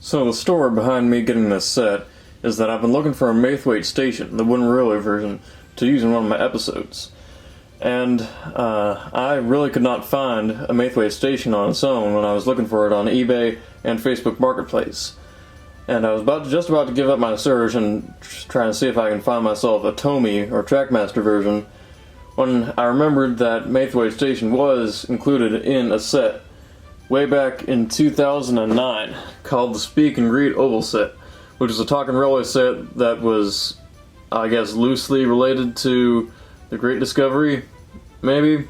So the story behind me getting this set is that I've been looking for a Maithwaite station, the wooden railway version, to use in one of my episodes. And I really could not find a Maithwaite station on its own when I was looking for it on eBay and Facebook Marketplace. And I was just about to give up my search and try to see if I can find myself a Tomy or Trackmaster version when I remembered that Maithwaite station was included in a set way back in 2009 called the Speak and Greet Oval Set, which is a Talking Railway set that was, I guess, loosely related to the Great Discovery, maybe.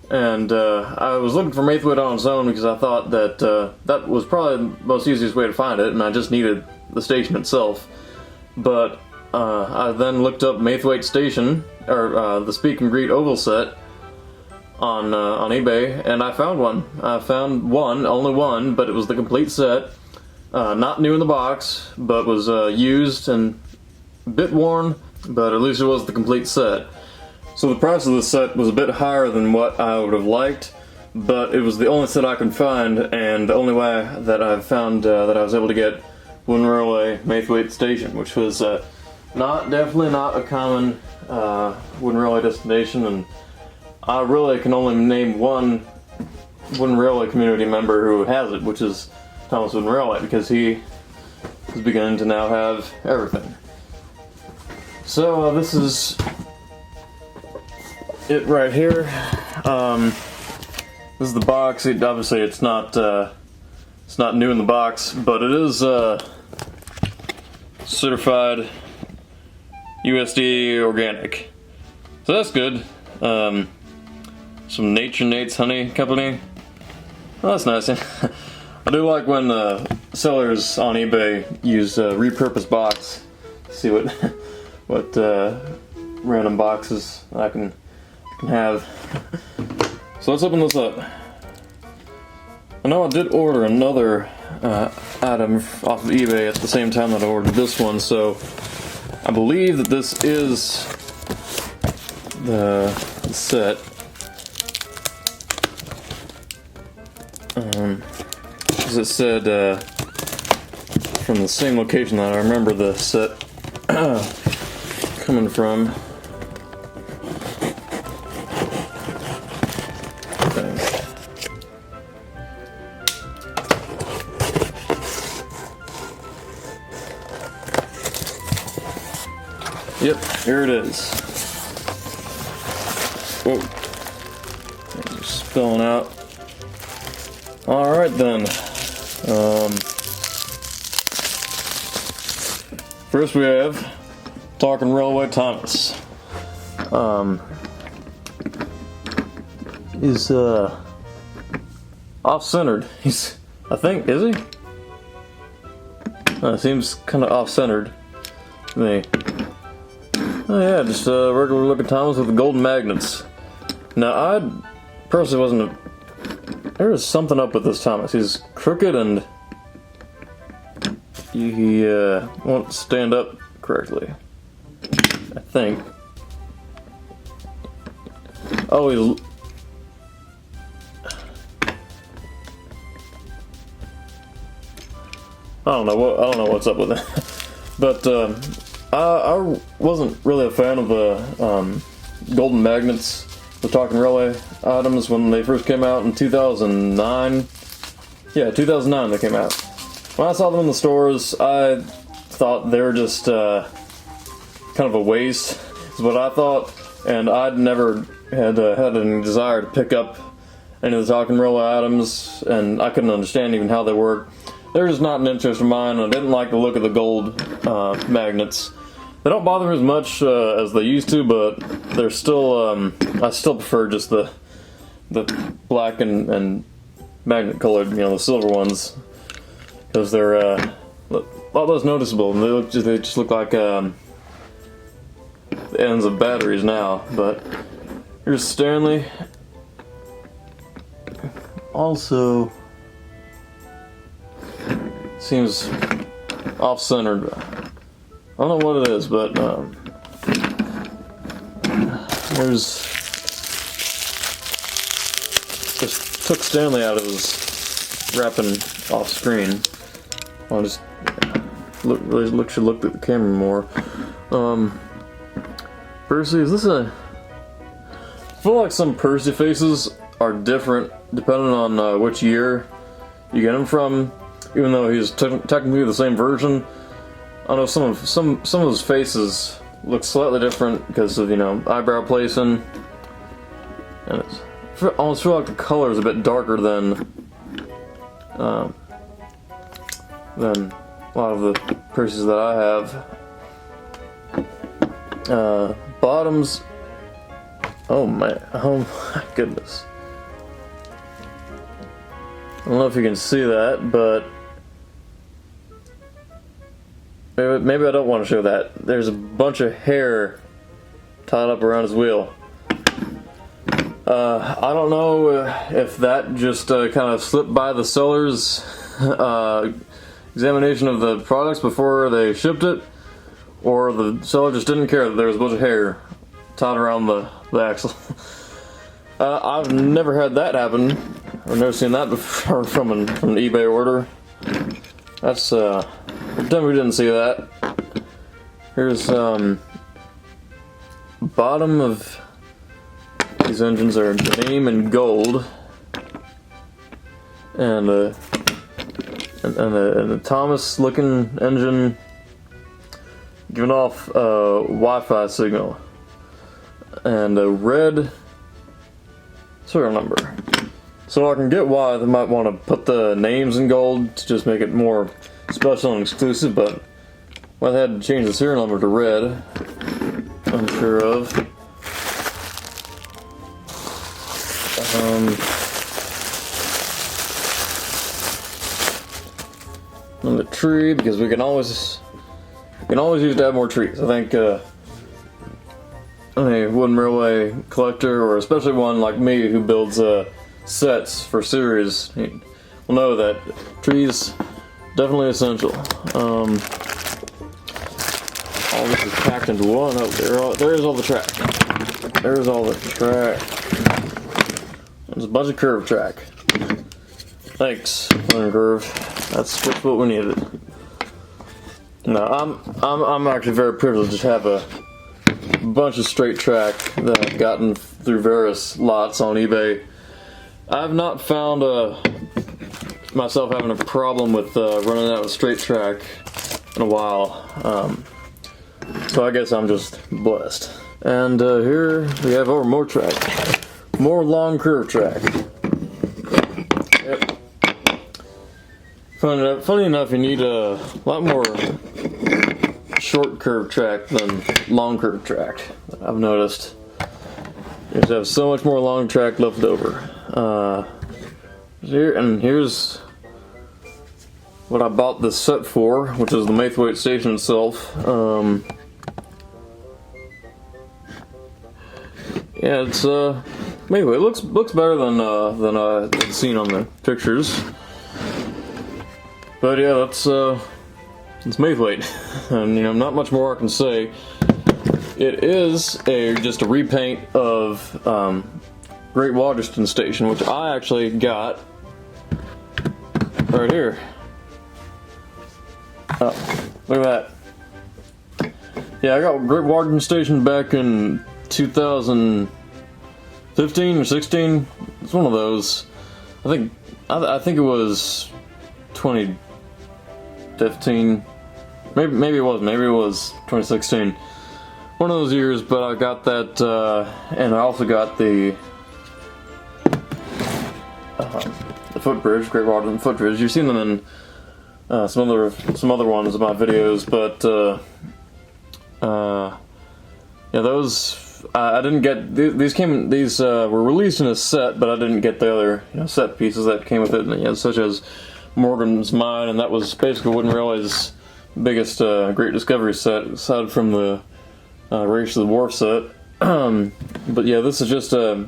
And I was looking for Maithwaite on its own because I thought that that was probably the most easiest way to find it, and I just needed the station itself. But I then looked up Maithwaite station, or the Speak and Greet Oval Set, on eBay, and I found one. I found one, only one, but it was the complete set. Not new in the box, but was used and a bit worn, but at least it was the complete set. So the price of the set was a bit higher than what I would have liked, but it was the only set I could find, and the only way that I found that I was able to get Wooden Railway Maithwaite station, which was definitely not a common Wooden Railway destination, and I really can only name one Wooden Railway community member who has it, which is Thomas Wooden Railway, because he is beginning to now have everything. So this is it right here. This is the box. Obviously, it's not new in the box, but it is certified USDA organic, so that's good. Some Nature Nate's Honey Company. Oh, that's nice. I do like when sellers on eBay use repurposed box. See what random boxes I can have. So let's open this up. I know I did order another item off of eBay at the same time that I ordered this one, so I believe that this is the set. As it said, from the same location that I remember the set coming from. Okay. Yep, here it is. Whoa. Things are spilling out. Alright then. First we have Talking Railway Thomas. He's off-centered. I think, is he? Seems kind of off-centered to me. Oh yeah, just a regular looking Thomas with the golden magnets. Now I personally wasn't there is something up with this Thomas. He's crooked and he won't stand up correctly, I think. Oh, I don't know what's up with it. But I wasn't really a fan of the golden magnets, the Talking Railway items, when they first came out in 2009. Yeah, 2009 they came out. When I saw them in the stores, I thought they were just kind of a waste, is what I thought, and I'd never had any desire to pick up any of the Talking Railway items, and I couldn't understand even how they worked. They're just not an interest of mine. I didn't like the look of the gold magnets. They don't bother me as much as they used to, but they're still. I still prefer just the black and magnet colored, the silver ones, because they're a lot less noticeable. And they just look like the ends of batteries now. But here's Stanley. Also, seems off-centered. I don't know what it is, but there's just took Stanley out of his wrapping off screen. I'll just should look at the camera more. Percy, is this a... I feel like some Percy faces are different depending on which year you get him from, even though he's technically the same version. I know some of his faces look slightly different because of, you know, eyebrow placing, and I almost feel like the color is a bit darker than a lot of the Percys that I have. Bottoms. Oh my goodness. I don't know if you can see that, but maybe I don't want to show that. There's a bunch of hair tied up around his wheel. I don't know if that just kind of slipped by the seller's examination of the products before they shipped it, or the seller just didn't care that there was a bunch of hair tied around the axle. I've never had that happen. I've never seen that before from an eBay order. That's pretend we didn't see that. Here's bottom of these engines are name in gold, and a Thomas looking engine giving off a Wi-Fi signal, and a red serial number. So I can get why they might want to put the names in gold to just make it more special and exclusive, but why they had to change the serial number to red, I'm sure of. And the tree, because we can always use to add more trees. I think any wooden railway collector, or especially one like me who builds sets for series, will know that trees definitely essential. All this is packed into one. Oh, there's all the track. There's all the track. There's a bunch of curve track. Thanks, Learn Curve. That's just what we needed. No, I'm actually very privileged to have a bunch of straight track that I've gotten through various lots on eBay. I've not found myself having a problem with running out of straight track in a while. So I guess I'm just blessed. And here we have our more track. More long curve track. Yep. Funny enough, you need a lot more short curve track than long curve track. I've noticed. You just have so much more long track left over. Here's what I bought this set for, which is the Maithwaite station itself. Yeah, it's anyway, it looks better than I'd seen on the pictures. But yeah, that's it's Maithwaite, and you know, not much more I can say. It is just a repaint of Great Waterston Station, which I actually got right here. Oh, look at that. Yeah, I got Great Waterston Station back in 2015 or 16. It's one of those. I think it was 2015. Maybe it was. Maybe it was 2016. One of those years. But I got that, and I also got the footbridge, Great Waterston footbridge. You've seen them in some other ones of my videos, but yeah, those. I didn't get these were released in a set, but I didn't get the other set pieces that came with it, such as Morgan's Mine, and that was basically Wooden Railway's biggest Great Discovery set, aside from the Race to the Wharf set. But yeah, this is just a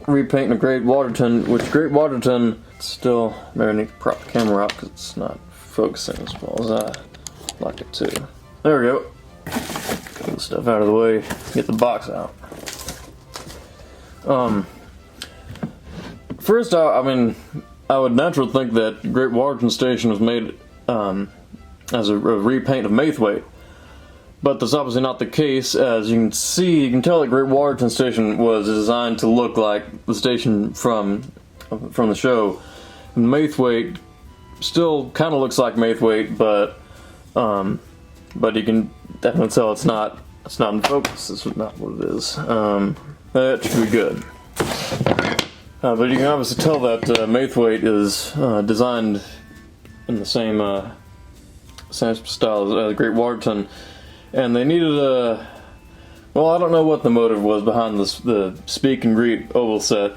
repaint of Great Waterton, which Great Waterton still maybe I need to prop the camera up because it's not focusing as well as I like it to. There we go. Get the stuff out of the way, get the box out. First, I mean, I would naturally think that Great Waterton Station was made as a repaint of Maithwaite. But that's obviously not the case. As you can tell that Great Waterton Station was designed to look like the station from the show. And Maithwaite still kind of looks like Maithwaite, but you can definitely tell it's not in focus. This is not what it is. That should be good. But you can obviously tell that Maithwaite is designed in the same style as Great Waterton. And they needed well, I don't know what the motive was behind the speak and greet oval set,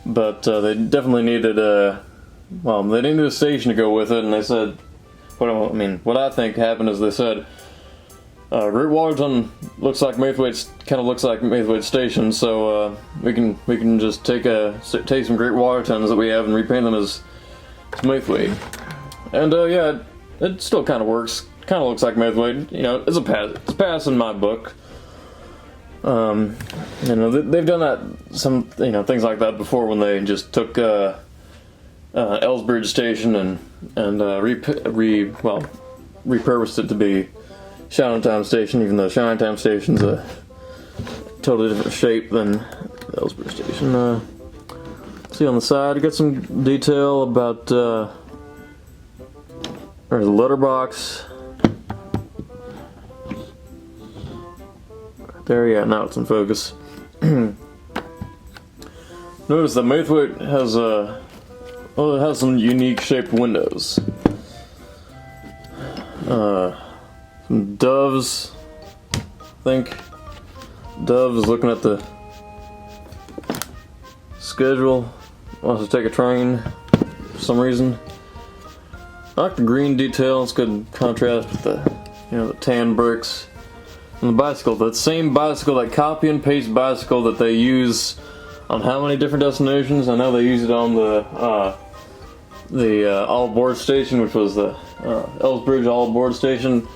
but they definitely needed they needed a station to go with it, and they said, what I think happened is they said, Great Waterton looks like Maithwaite Station, so we can just take some Great Watertons that we have and repaint them as Maithwaite. And yeah, it still kind of works. Kind of looks like Maithwaite. It's a pass. It's a pass in my book. They've done that things like that before when they just took Ellsbridge Station and repurposed it to be Shannontown Station, even though Shannontown Station's a totally different shape than Ellsbridge Station. See on the side, you got some detail about there's a letterbox. There, yeah, now it's in focus. Notice that Maithwaite has it has some unique shaped windows. Some doves, I think. Dove is looking at the schedule, wants to take a train for some reason. I like the green detail, it's good contrast with the tan bricks. And the bicycle, that same bicycle, that copy and paste bicycle that they use on how many different destinations? I know they use it on the all aboard station, which was the Ellsbridge all aboard station.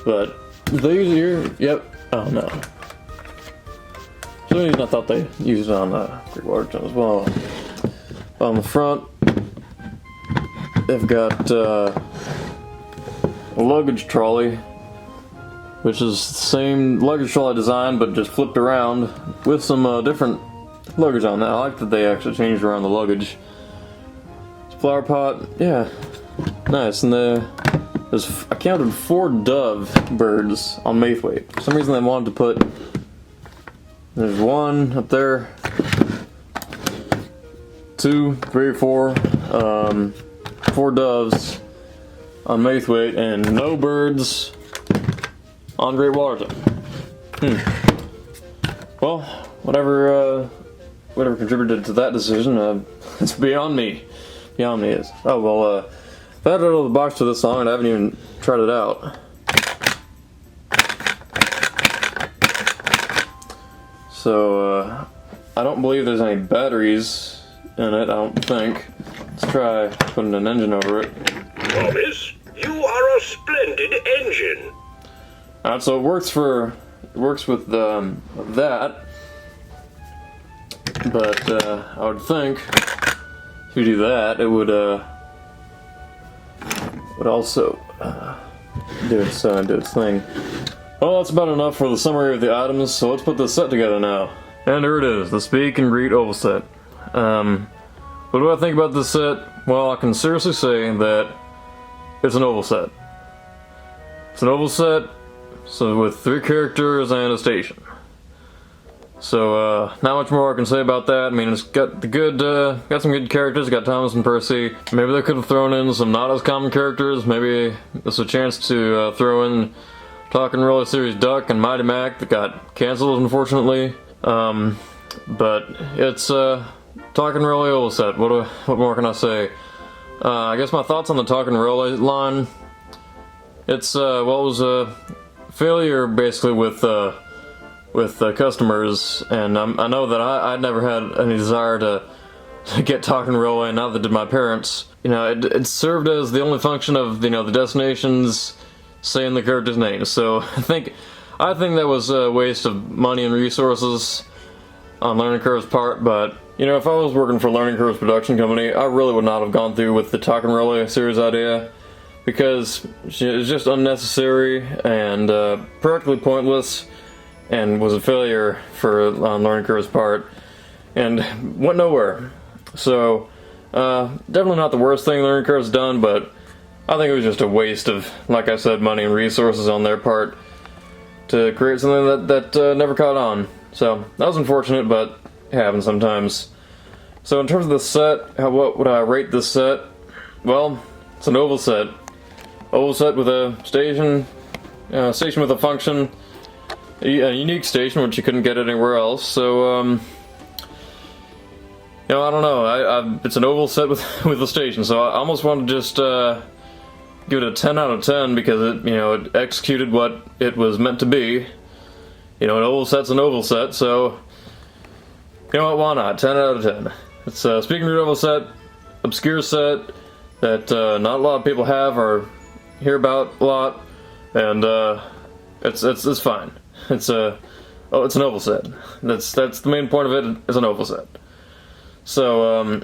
But they use it here. Yep. Oh no. For some reason I thought they used it on Great Waterton as well. On the front, they've got a luggage trolley, which is the same luggage trolley design, but just flipped around with some different luggage on that. I like that they actually changed around the luggage. Flower pot, yeah, nice. And I counted 4 dove birds on Maithwaite. For some reason they wanted to put, there's 1 up there, 2, 3, 4, 4 doves on Maithwaite, and no birds on Great Waterton. Well, whatever contributed to that decision, it's beyond me. Beyond me is. Oh well, I've added out of the box to this song and I haven't even tried it out. So I don't believe there's any batteries in it. I don't think. Let's try putting an engine over it. Thomas, you are a splendid engine. Alright, so it works with that, but I would think if you do that, it would also do its thing. Well, that's about enough for the summary of the items, so let's put this set together now. And here it is, the Speak and Greet oval set. What do I think about this set? Well, I can seriously say that it's an oval set. It's an oval set, so with 3 characters and a station. So, not much more I can say about that. I mean, it's got got some good characters. Got Thomas and Percy. Maybe they could have thrown in some not as common characters. Maybe this is a chance to throw in Talkin' Roller Series Duck and Mighty Mac that got canceled, unfortunately. But it's Talkin' Roller oval set. What more can I say? I guess my thoughts on the Talkin' Roller line. It's it was a failure basically with customers, and I know that I'd never had any desire to get Talkin' Roll in, neither did my parents. It served as the only function of the destinations saying the character's name. So I think that was a waste of money and resources on Learning Curve's part. But if I was working for Learning Curve's production company, I really would not have gone through with the Talkin' Roll series idea. because it's just unnecessary and practically pointless, and was a failure on Learning Curve's part, and went nowhere. So definitely not the worst thing Learning Curve's done, but I think it was just a waste of, like I said, money and resources on their part to create something that never caught on. So that was unfortunate, but it happens sometimes. So in terms of the set, what would I rate this set? Well, it's an oval set. Oval set with a station with a function, a unique station which you couldn't get anywhere else. So you know, I don't know. It's an oval set with a station, so I almost want to just give it a 10 out of 10 because it executed what it was meant to be. You know, an oval set's an oval set, so you know what? Why not? 10 out of 10. It's speaking of an oval set, obscure set that not a lot of people have or hear about a lot, and it's fine. It's an oval set. That's the main point of it. It's an oval set. So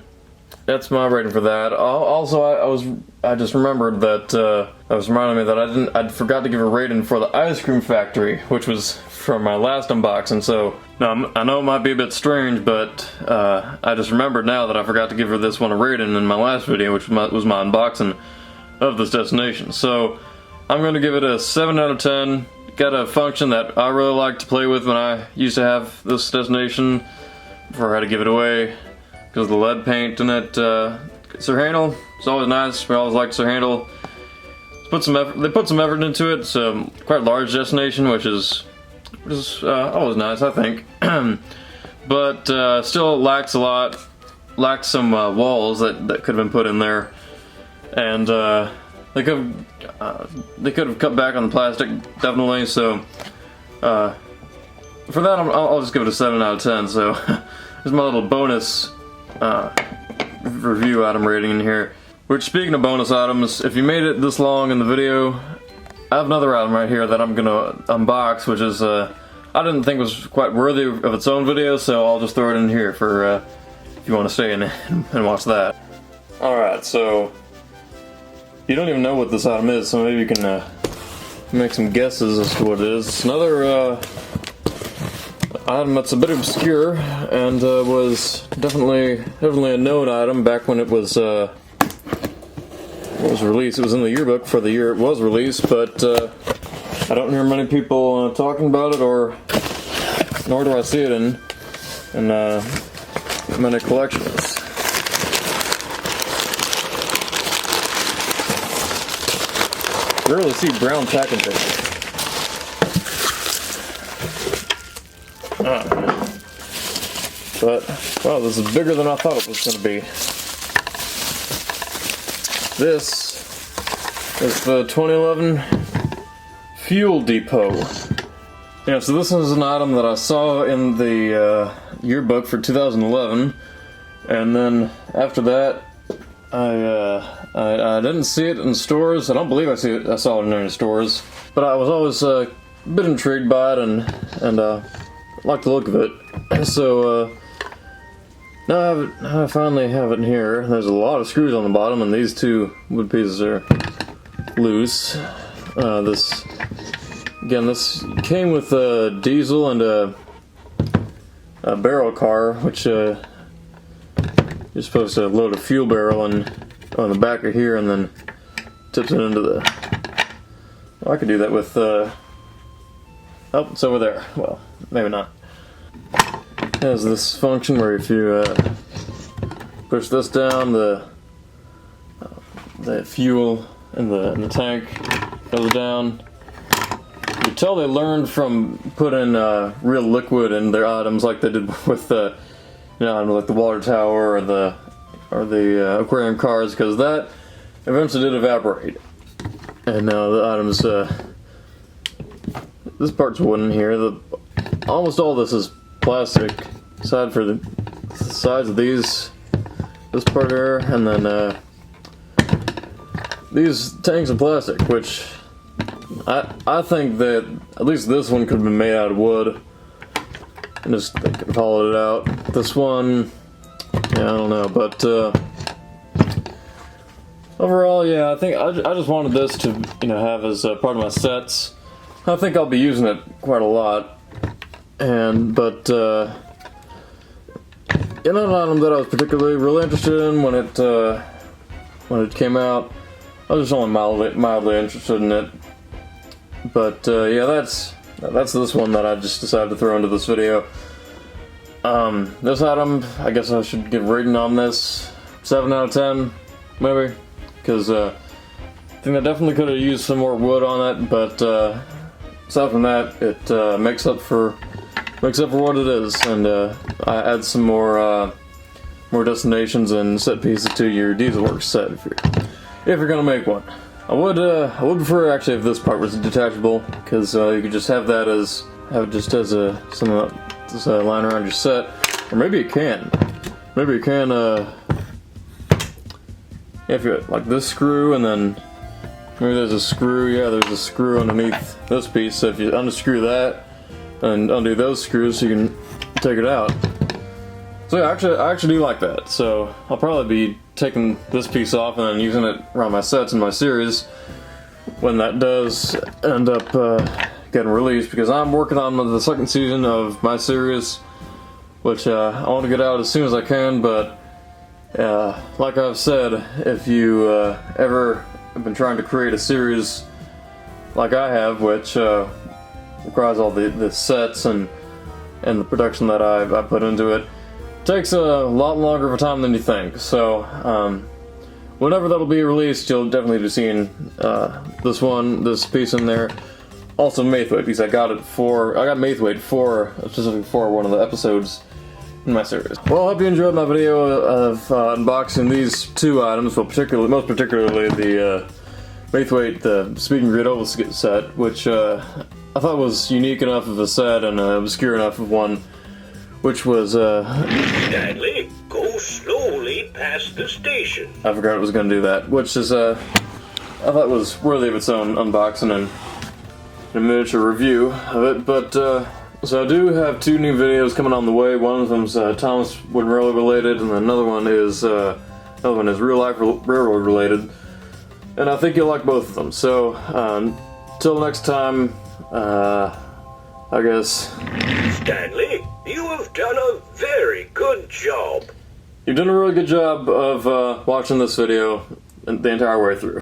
that's my rating for that. Also, I just remembered that I was reminding me that I forgot to give a rating for the Ice Cream Factory, which was from my last unboxing. So now I know it might be a bit strange, but I just remembered now that I forgot to give her this one a rating in my last video, which was my unboxing of this destination. So I'm going to give it a 7 out of 10. Got a function that I really like to play with when I used to have this destination before I had to give it away because of the lead paint in it. Sir Handel, it's always nice. We always like Sir Handel. They put some effort into it. It's a quite large destination, which is always nice, I think. But still lacks a lot. Lacks some walls that could have been put in there, and they could have cut back on the plastic, definitely. So for that, I'll just give it a 7 out of 10. So there's my little bonus review item rating in here. Which, speaking of bonus items, if you made it this long in the video, I have another item right here that I'm gonna unbox, which is I didn't think was quite worthy of its own video, so I'll just throw it in here for if you want to stay in and watch that. Alright, so you don't even know what this item is, so maybe you can make some guesses as to what it is. It's another item that's a bit obscure and was definitely a known item back when it was released. It was in the yearbook for the year it was released, but I don't hear many people talking about it, nor do I see it in many collections. Rarely see brown packing tape. But wow, this is bigger than I thought it was going to be. This is the 2011 Fuel Depot. Yeah, so this is an item that I saw in the yearbook for 2011, and then after that, I didn't see it in stores. I don't believe I saw it in any stores, but I was always a bit intrigued by it and liked the look of it. So now I finally have it in here. There's a lot of screws on the bottom, and these two wood pieces are loose. This came with a diesel and a barrel car, which you're supposed to load a fuel barrel on the back of here, and then tips it into the. Well, I could do that with. Oh, it's over there. Well, maybe not. It has this function where if you push this down, the fuel in the tank goes down. You can tell they learned from putting real liquid in their items, like they did with like the water tower or the aquarium cars, because that eventually did evaporate. And now the items, this part's wooden here. Almost all this is plastic, aside for the sides of this part here, and then these tanks of plastic, which I think that at least this one could have been made out of wood, and just they could have hollowed it out. This one, yeah, I don't know, but overall, yeah, I think I just wanted this to, have as part of my sets. I think I'll be using it quite a lot. But an item that I was particularly really interested in when it came out, I was just only mildly interested in it. But yeah, that's this one that I just decided to throw into this video. This item, I guess I should give a rating on this 7 out of 10, maybe, because I think I definitely could have used some more wood on it. But aside from that, it makes up for what it is, and I add some more destinations and set pieces to your Dieselworks set if you're gonna make one. I would prefer actually if this part was detachable, because you could just have that as something that's lying around your set, or maybe you can if you like this screw, and then maybe there's a screw. Yeah, there's a screw underneath this piece. So if you unscrew that and undo those screws, you can take it out. So yeah, I actually do like that. So I'll probably be taking this piece off and then using it around my sets in my series when that does end up getting released, because I'm working on the second season of my series, which I want to get out as soon as I can. But like I've said, if you ever have been trying to create a series like I have, which requires all the sets and the production that I put into it, takes a lot longer of a time than you think. So whenever that'll be released, you'll definitely be seeing this piece in there. Also Maithwaite, because I got Maithwaite specifically for one of the episodes in my series. Well, I hope you enjoyed my video of unboxing these two items. Well, most particularly the Maithwaite, the Speed and Grid Oval set, which I thought was unique enough of a set and obscure enough of one, which was Stanley, go slowly past the station. I forgot it was going to do that, which is I thought was worthy of its own unboxing and a miniature review of it. But so I do have two new videos coming on the way. One of them's Thomas Wooden Railroad related, and another one is real life railroad related. And I think you'll like both of them. So till next time, I guess. Stanley, you have done a very good job. You've done a really good job of watching this video the entire way through.